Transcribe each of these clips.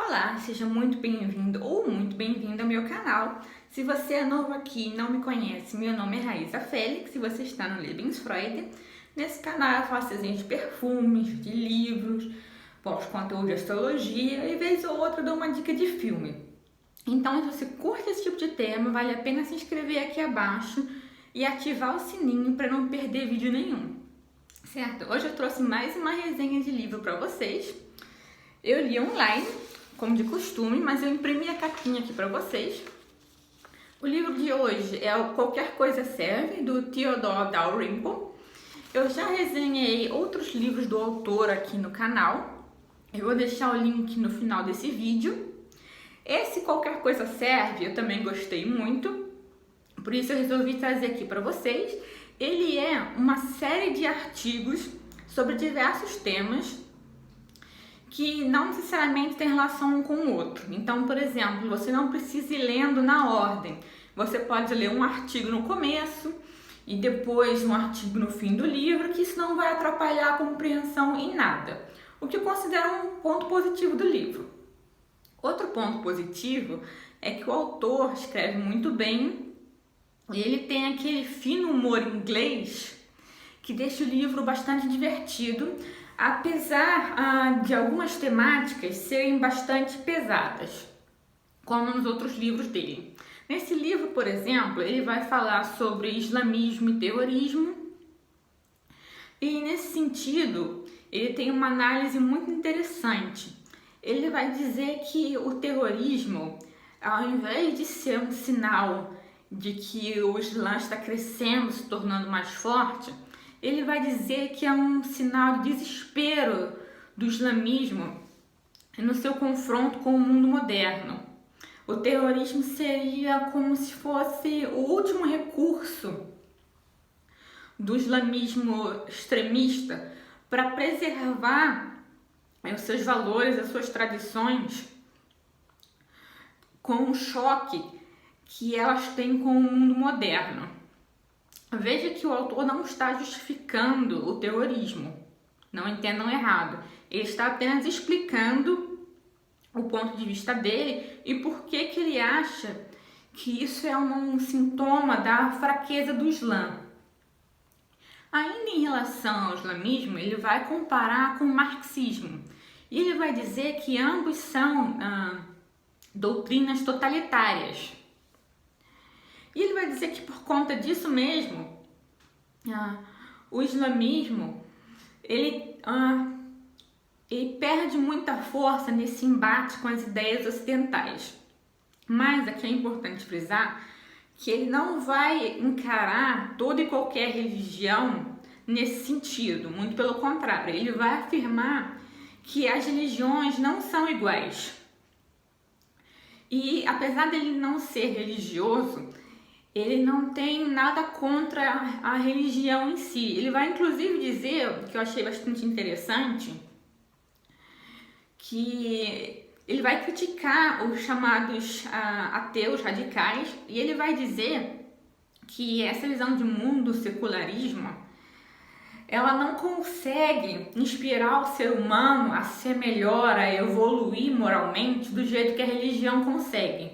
Olá, seja muito bem-vindo ou muito bem-vinda ao meu canal. Se você é novo aqui e não me conhece, meu nome é Raíza Félix e você está no Lebensfreude. Nesse canal eu faço desenhos de perfumes, de livros, posto conteúdo de astrologia e vez ou outra dou uma dica de filme. Então, se você curte esse tipo de tema, vale a pena se inscrever aqui abaixo e ativar o sininho para não perder vídeo nenhum. Certo? Hoje eu trouxe mais uma resenha de livro para vocês. Eu li online, como de costume, mas eu imprimi a capinha aqui para vocês. O livro de hoje é o Qualquer Coisa Serve, do Theodore Dalrymple. Eu já resenhei outros livros do autor aqui no canal. Eu vou deixar o link no final desse vídeo. Esse Qualquer Coisa Serve eu também gostei muito, por isso eu resolvi trazer aqui para vocês. Ele é uma série de artigos sobre diversos temas que não necessariamente tem relação um com o outro. Então, por exemplo, você não precisa ir lendo na ordem. Você pode ler um artigo no começo e depois um artigo no fim do livro, que isso não vai atrapalhar a compreensão em nada. O que eu considero um ponto positivo do livro. Outro ponto positivo é que o autor escreve muito bem e ele tem aquele fino humor inglês que deixa o livro bastante divertido, apesar de algumas temáticas serem bastante pesadas, como nos outros livros dele. Nesse livro, por exemplo, ele vai falar sobre islamismo e terrorismo, e nesse sentido, ele tem uma análise muito interessante. Ele vai dizer que o terrorismo, ao invés de ser um sinal de que o Islã está crescendo, se tornando mais forte, ele vai dizer que é um sinal de desespero do islamismo no seu confronto com o mundo moderno. O terrorismo seria como se fosse o último recurso do islamismo extremista para preservar os seus valores, as suas tradições, com o choque que elas têm com o mundo moderno. Veja que o autor não está justificando o terrorismo, não entendam errado. Ele está apenas explicando o ponto de vista dele e por que ele acha que isso é um sintoma da fraqueza do Islã. Ainda em relação ao islamismo, ele vai comparar com o marxismo. E ele vai dizer que ambos são doutrinas totalitárias. E ele vai dizer que por conta disso mesmo, o islamismo ele perde muita força nesse embate com as ideias ocidentais. Mas aqui é importante frisar que ele não vai encarar toda e qualquer religião nesse sentido, muito pelo contrário, ele vai afirmar que as religiões não são iguais. E apesar dele não ser religioso, ele não tem nada contra a religião em si. Ele vai inclusive dizer, que eu achei bastante interessante, que ele vai criticar os chamados ateus radicais e ele vai dizer que essa visão de mundo, secularismo, ela não consegue inspirar o ser humano a ser melhor, a evoluir moralmente do jeito que a religião consegue.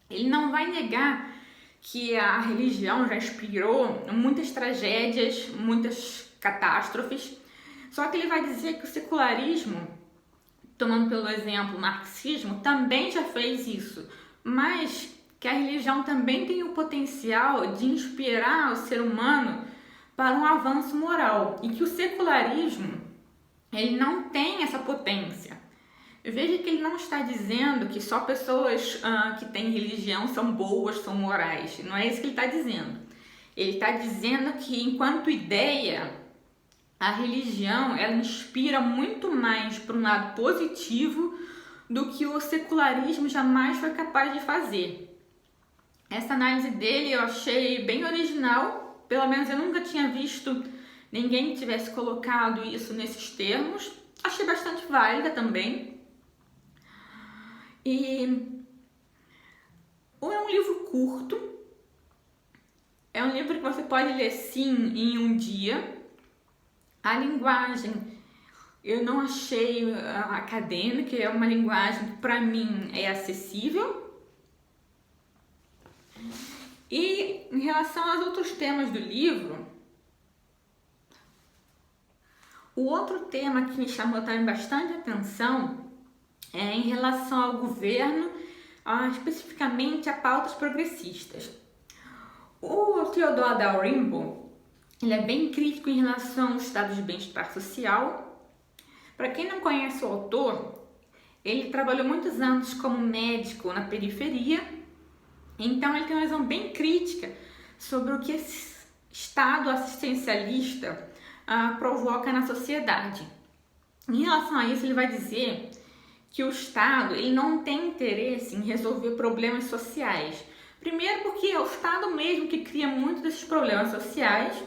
Ele não vai negar que a religião já inspirou muitas tragédias, muitas catástrofes, só que ele vai dizer que o secularismo, tomando pelo exemplo o marxismo, também já fez isso, mas que a religião também tem o potencial de inspirar o ser humano para um avanço moral e que o secularismo ele não tem essa potência. Veja que ele não está dizendo que só pessoas que têm religião são boas, são morais. Não é isso que ele está dizendo. Ele está dizendo que, enquanto ideia, a religião ela inspira muito mais para um lado positivo do que o secularismo jamais foi capaz de fazer. Essa análise dele eu achei bem original. Pelo menos eu nunca tinha visto ninguém que tivesse colocado isso nesses termos. Achei bastante válida também. E é um livro curto, é um livro que você pode ler sim em um dia. A linguagem eu não achei acadêmica, é uma linguagem que para mim é acessível. E em relação aos outros temas do livro, o outro tema que me chamou também bastante atenção é em relação ao governo, especificamente a pautas progressistas. O Theodore Dalrymple, ele é bem crítico em relação ao estado de bem-estar social. Para quem não conhece o autor, ele trabalhou muitos anos como médico na periferia, então ele tem uma visão bem crítica sobre o que esse estado assistencialista provoca na sociedade. Em relação a isso, ele vai dizer que o Estado ele não tem interesse em resolver problemas sociais. Primeiro porque é o Estado mesmo que cria muitos desses problemas sociais,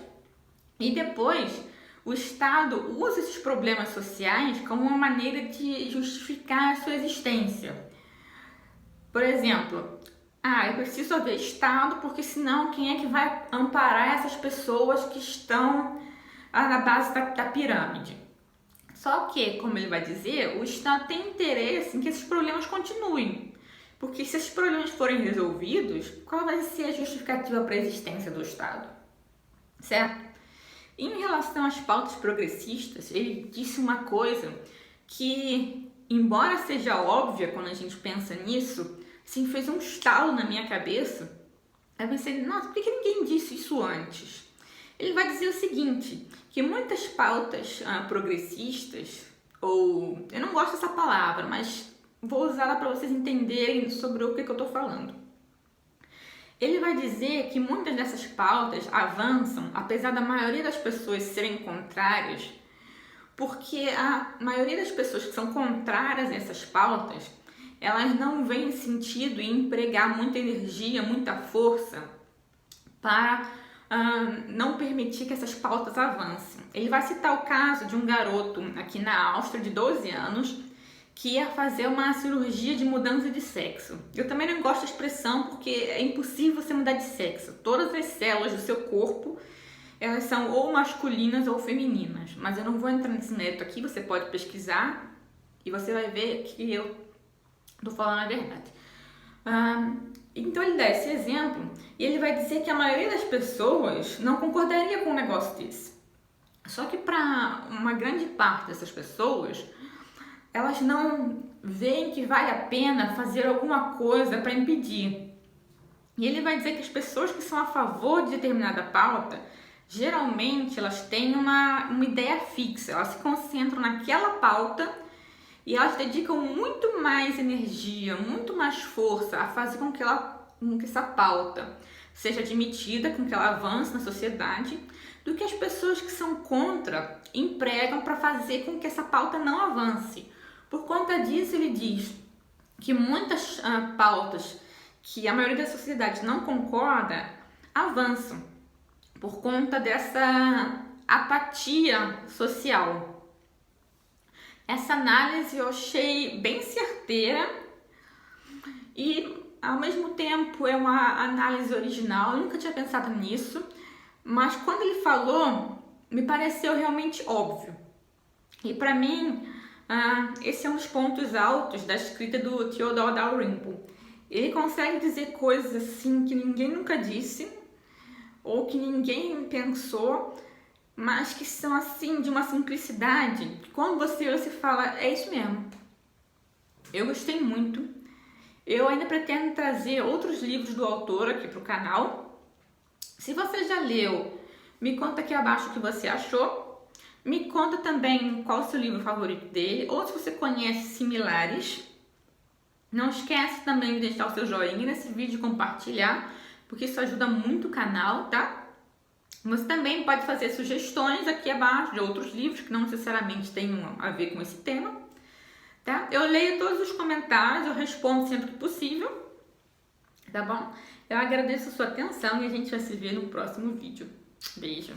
e depois o Estado usa esses problemas sociais como uma maneira de justificar a sua existência. Por exemplo, eu preciso haver Estado porque senão quem é que vai amparar essas pessoas que estão na base da pirâmide? Só que, como ele vai dizer, o Estado tem interesse em que esses problemas continuem. Porque se esses problemas forem resolvidos, qual vai ser a justificativa para a existência do Estado? Certo? Em relação às pautas progressistas, ele disse uma coisa que, embora seja óbvia quando a gente pensa nisso, assim, fez um estalo na minha cabeça. Aí eu pensei, nossa, por que ninguém disse isso antes? Ele vai dizer o seguinte, que muitas pautas progressistas, ou eu não gosto dessa palavra, mas vou usá-la para vocês entenderem sobre o que eu estou falando. Ele vai dizer que muitas dessas pautas avançam, apesar da maioria das pessoas serem contrárias, porque a maioria das pessoas que são contrárias a essas pautas, elas não veem sentido em empregar muita energia, muita força para não permitir que essas pautas avancem. Ele vai citar o caso de um garoto aqui na Áustria de 12 anos que ia fazer uma cirurgia de mudança de sexo. Eu também não gosto da expressão porque é impossível você mudar de sexo. Todas as células do seu corpo, elas são ou masculinas ou femininas. Mas eu não vou entrar nesse mérito aqui, você pode pesquisar e você vai ver que eu estou falando a verdade. Então ele dá esse exemplo e ele vai dizer que a maioria das pessoas não concordaria com um negócio desse. Só que para uma grande parte dessas pessoas, elas não veem que vale a pena fazer alguma coisa para impedir. E ele vai dizer que as pessoas que são a favor de determinada pauta, geralmente elas têm uma ideia fixa, elas se concentram naquela pauta e elas dedicam muito mais energia, muito mais força a fazer com que essa pauta seja admitida, com que ela avance na sociedade, do que as pessoas que são contra empregam para fazer com que essa pauta não avance. Por conta disso, ele diz que muitas pautas que a maioria da sociedade não concorda avançam por conta dessa apatia social. Essa análise eu achei bem certeira e, ao mesmo tempo, é uma análise original. Eu nunca tinha pensado nisso, mas quando ele falou, me pareceu realmente óbvio. E, para mim, esse é um dos pontos altos da escrita do Theodore Dalrymple. Ele consegue dizer coisas assim que ninguém nunca disse ou que ninguém pensou, mas que são assim de uma simplicidade que quando você fala, é isso mesmo. Eu gostei muito. Eu ainda pretendo trazer outros livros do autor aqui para o canal. Se você já leu, me conta aqui abaixo o que você achou. Me conta também qual é o seu livro favorito dele, ou se você conhece similares. Não esquece também de deixar o seu joinha nesse vídeo e compartilhar, porque isso ajuda muito o canal, tá? Você também pode fazer sugestões aqui abaixo de outros livros que não necessariamente tenham a ver com esse tema, tá? Eu leio todos os comentários, eu respondo sempre que possível, tá bom? Eu agradeço a sua atenção e a gente vai se ver no próximo vídeo. Beijo!